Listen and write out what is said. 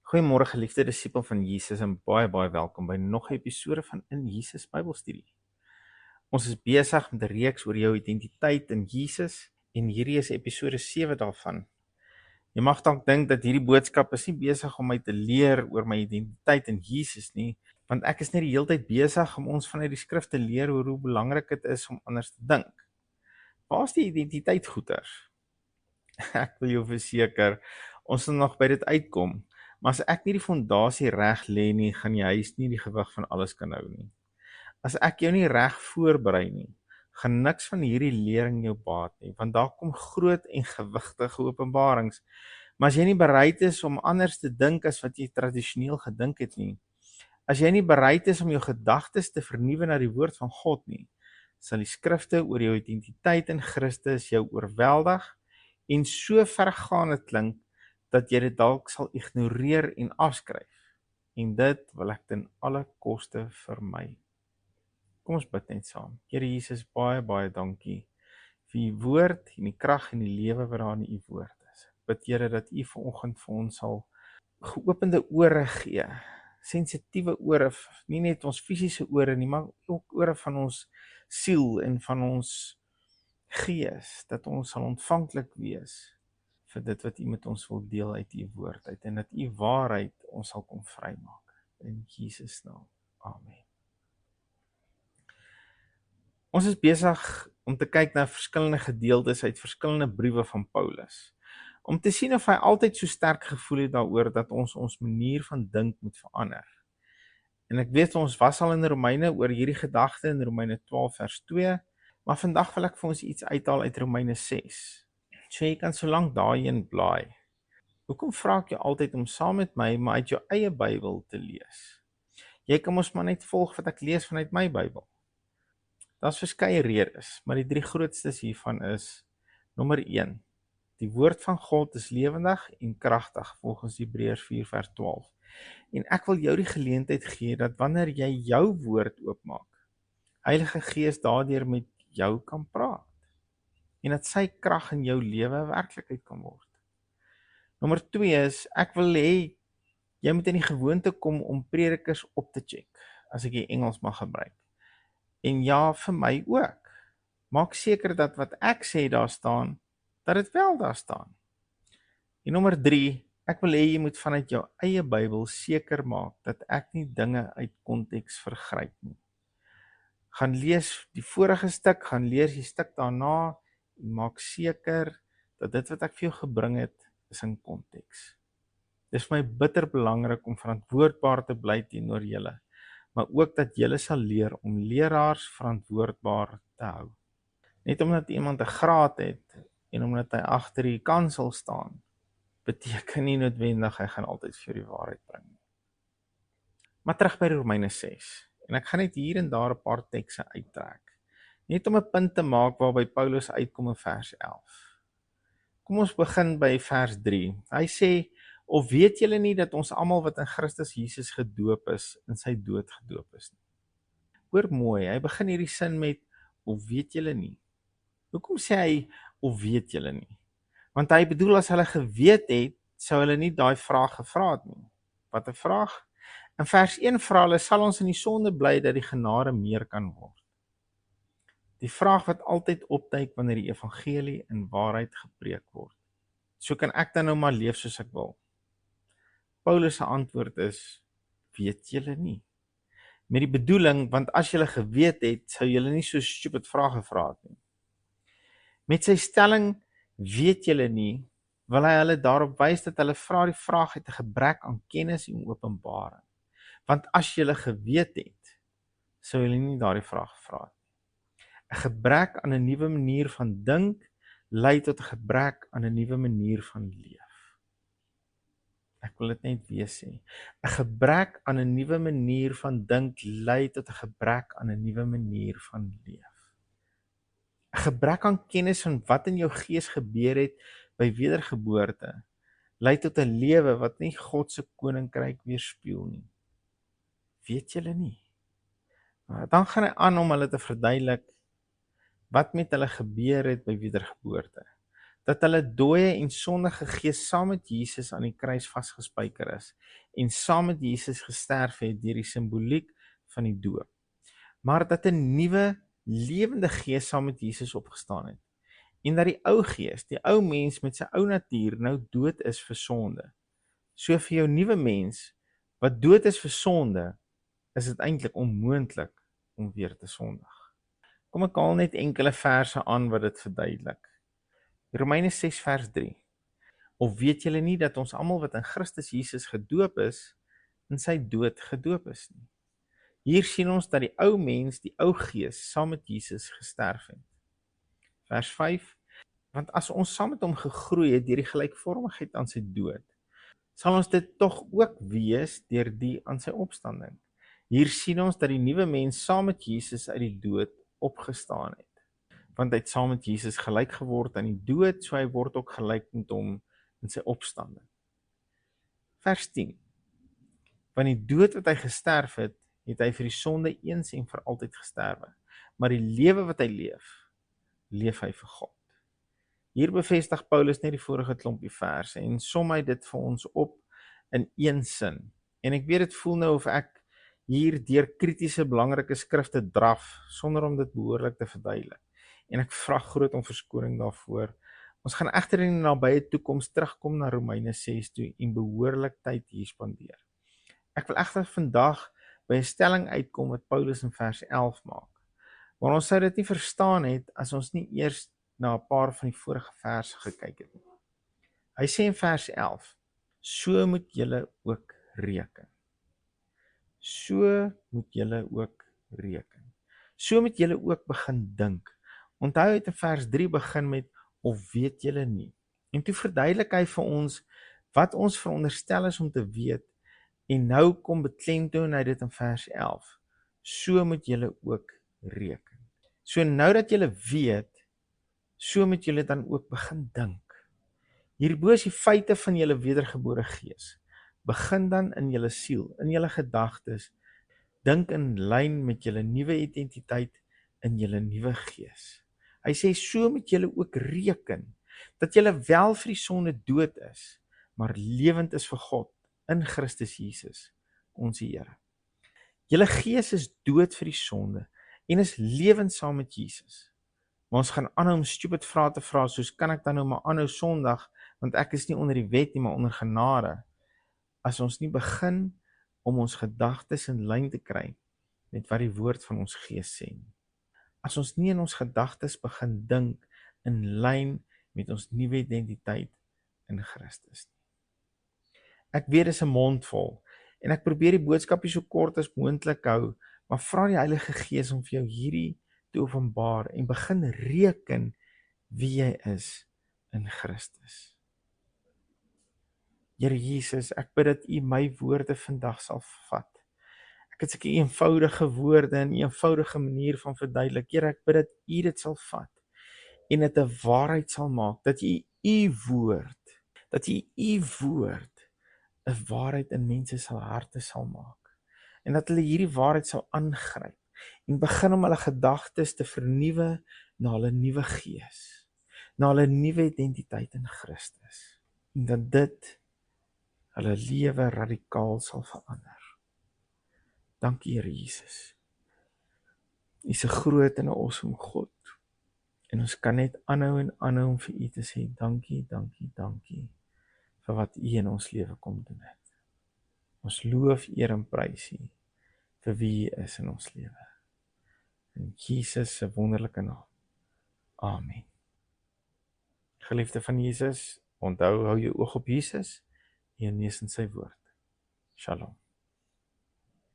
Goeiemôre geliefde disipel van Jesus en baie welkom by nog 'n episode van In Jesus Bybelstudie. Ons is besig met 'n reeks oor jou identiteit in Jesus en hierdie is episode 7 daarvan. Jy mag dalk dink dat hierdie boodskap is nie besig om my te leer oor my identiteit in Jesus nie, want ek is net die hele tyd besig om ons vanuit die skrif te leer oor hoe belangrik dit is om anders te dink. Waar is die identiteit goeters? Ek wil jou verseker, ons sal nog by dit uitkom. Maar as ek nie die fondasie reg lê nie, gaan die huis nie die gewig van alles kan hou nie. As ek jou nie reg voorberei nie, gaan niks van hierdie lering jou baat nie, want daar kom groot en gewigtige openbarings. Maar as jy nie bereid is om anders te dink as wat jy tradisioneel gedink het nie, as jy nie bereid is om jou gedagtes te vernuwe na die woord van God nie, sal die skrifte oor jou identiteit in Christus jou oorweldig en so vergaande klink dat jy dit dalk sal ignoreer en afskryf. En dit wil ek ten alle koste vermy. Kom ons bid net saam. Here Jesus, baie dankie vir u woord en die krag en die lewe wat daar in u woord is. Bid Here dat u vanoggend vir ons sal geopende ore gee, sensitiewe ore, nie net ons fisiese ore nie, maar ook ore van ons siel en van ons gees, dat ons sal ontvanklik wees vir dit wat u met ons wil deel uit u woord uit, en dat u waarheid ons sal kom vrymaak. In Jesus naam. Amen. Ons is besig om te kyk na verskillende gedeeltes uit verskillende briewe van Paulus, om te sien of hy altyd so sterk gevoel het daaroor dat ons manier van dink moet verander. En ek weet ons was al in Romeine oor hierdie gedagte in Romeine 12 vers 2, maar vandag wil ek vir ons iets uithaal uit Romeine 6. So jy kan so lank daarheen blaai. Hoekom vra ek jou altyd om saam met my, maar uit jou eie Bybel te lees? Jy kan mos maar net volg wat ek lees vanuit my Bybel. Daar's verskeie redes, maar die 3 grootstes hiervan is, nommer 1, die woord van God is lewendig en kragtig, volgens Hebreërs 4 vers 12. En ek wil jou die geleentheid gee, dat wanneer jy jou woord oopmaak, Heilige Gees daardeur met jou kan praat, en dat sy krag in jou lewe werklikheid kan word. Nommer 2 is, ek wil hê, jy moet in die gewoonte kom om predikers op te check, as ek die Engels mag gebruik. En ja, vir my ook. Maak seker dat wat ek sê daar staan, dat dit wel daar staan. En nommer 3, ek wil hê jy moet vanuit jou eie Bybel seker maak, dat ek nie dinge uit konteks vergryp nie. Gaan lees die vorige stuk, gaan lees die stuk daarna, en maak seker, dat dit wat ek vir jou gebring het, is in konteks. Dit is vir my bitter belangrik om verantwoordbaar te bly teenoor julle, maar ook dat julle sal leer om leraars verantwoordbaar te hou. Net omdat iemand 'n graad het, en omdat hy agter die kansel staan, beteken nie noodwendig hy gaan altyd vir die waarheid bring. Maar terug by Romeine 6, en ek gaan net hier en daar 'n paar tekste uittrek, net om 'n punt te maak waarby Paulus uitkom in vers 11. Kom ons begin by vers 3. Hy sê, of weet julle nie dat ons almal wat in Christus Jesus gedoop is, in sy dood gedoop is nie? Hoor mooi, hy begin hierdie sin met, of weet julle nie? Hoekom sê hy, of weet julle nie? Want hy bedoel, as hulle geweet het, sou hulle nie daai vraag gevra het nie. Wat 'n vraag? In vers 1 vra hulle, sal ons in die sonde bly dat die genade meer kan word? Die vraag wat altyd opduik wanneer die evangelie in waarheid gepreek word. So kan ek dan nou maar leef soos ek wil. Paulus se antwoord is, weet julle nie? Met die bedoeling, want as julle geweet het, sou julle nie so stupid vrae gevra het nie. Met sy stelling, weet julle nie, wil hy hulle daarop wys dat hulle vra die vraag uit 'n gebrek aan kennis en openbaring. Want as julle geweet het, sou julle nie daardie vraag gevra het. 'n Gebrek aan 'n nuwe manier van dink lei tot 'n gebrek aan 'n nuwe manier van leef. Ek wil dit net weer sê. 'n Gebrek aan 'n nuwe manier van dink lei tot 'n gebrek aan 'n nuwe manier van leef. 'n Gebrek aan kennis van wat in jou gees gebeur het by wedergeboorte lei tot 'n lewe wat nie God se koninkryk weerspieël nie. Weet julle nie? Dan gaan hy aan om hulle te verduidelik wat met hulle gebeur het by wedergeboorte. dat hulle dooie en sondige gees saam met Jesus aan die kruis vasgespijker is en saam met Jesus gesterf het deur die simboliek van die doop. Maar dat 'n nuwe lewende gees saam met Jesus opgestaan het en dat die ou gees, die ou mens met sy ou natuur nou dood is vir sonde. So vir jou nuwe mens wat dood is vir sonde, is dit eintlik onmoontlik om weer te sondig. Kom ek haal net enkele verse aan wat dit verduidelik. Romeine 6 vers 3. Of weet julle nie dat ons almal wat in Christus Jesus gedoop is, in sy dood gedoop is nie? Hier sien ons dat die ou mens, die ou gees, saam met Jesus gesterf het. Vers 5. Want as ons saam met hom gegroei het deur die gelykvormigheid aan sy dood, sal ons dit tog ook wees deur die aan sy opstanding. Hier sien ons dat die nuwe mens saam met Jesus uit die dood opgestaan het. Want hy het saam met Jesus gelyk geword aan die dood, so hy word ook gelyk met hom in sy opstanding. Vers 10. Want die dood wat hy gesterf het, het hy vir die sonde eens en vir altyd gesterwe. Maar die lewe wat hy leef, leef hy vir God. Hier bevestig Paulus net die vorige klompie verse en som hy dit vir ons op in een sin. En ek weet dit voel nou of ek hier deur kritiese belangrike skrifte draf, sonder om dit behoorlik te verduidelik. En ek vra groot om verskoning daarvoor. Ons gaan egter in die nabye toekoms terugkom na Romeine 6 toe en behoorlik tyd hier spandeer. Ek wil egter vandag by 'n stelling uitkom wat Paulus in vers 11 maak. Maar ons sou dit nie verstaan het as ons nie eers na 'n paar van die vorige verse gekyk het nie. Hy sê in vers 11, so moet julle ook reken. So moet julle ook reken. So moet julle ook begin dink. Onthou het in vers 3 begin met, of weet julle nie. En toe verduidelik hy vir ons, wat ons veronderstel is om te weet, en nou kom beklemtoon hy dit in vers 11. So moet julle ook reken. So nou dat julle weet, so moet julle dan ook begin dink. Hierbo is die feite van julle wedergebore gees. Begin dan in julle siel, in julle gedagtes, dink in lyn met julle nuwe identiteit in julle nuwe gees. Hy sê, so moet julle ook reken, dat julle wel vir die sonde dood is, maar lewend is vir God, in Christus Jesus, ons Here. Julle gees is dood vir die sonde, en is lewend saam met Jesus. Maar ons gaan aanhou om stupid vrae te vra, soos kan ek dan nou maar aanhou sondig, want ek is nie onder die wet nie, maar onder genade, as ons nie begin om ons gedagtes in lyn te kry met wat die woord van ons gees sê nie. As ons nie in ons gedagtes begin dink in lyn met ons nuwe identiteit in Christus nie. Ek weet dit is 'n mondvol en ek probeer die boodskapie so kort as moontlik hou, maar vra die Heilige Gees om vir jou hierdie te openbaar en begin reken wie jy is in Christus. Here Jesus, ek bid dat U my woorde vandag sal vat. Ek het sulke eenvoudige woorde en 'n eenvoudige manier van verduidelik. Here, ek bid dat U dit sal vat en dit 'n waarheid sal maak, dat U U woord 'n waarheid in mense se harte sal maak. En dat hulle hierdie waarheid sal aangryp en begin om hulle gedagtes te vernuwe na hulle nuwe gees, na hulle nuwe identiteit in Christus. En dat dit hulle lewe radikaal sal verander. Dankie Here Jesus. U is 'n groot en 'n awesome God. En ons kan net aanhou en aanhou om vir U te sê dankie, dankie, dankie vir wat U in ons lewe kom doen het. Ons loof, eer en prys U vir wie U is in ons lewe. In Jesus se wonderlike naam. Amen. Geliefde van Jesus, onthou, hou jou oog op Jesus en neus in sy woord. Shalom.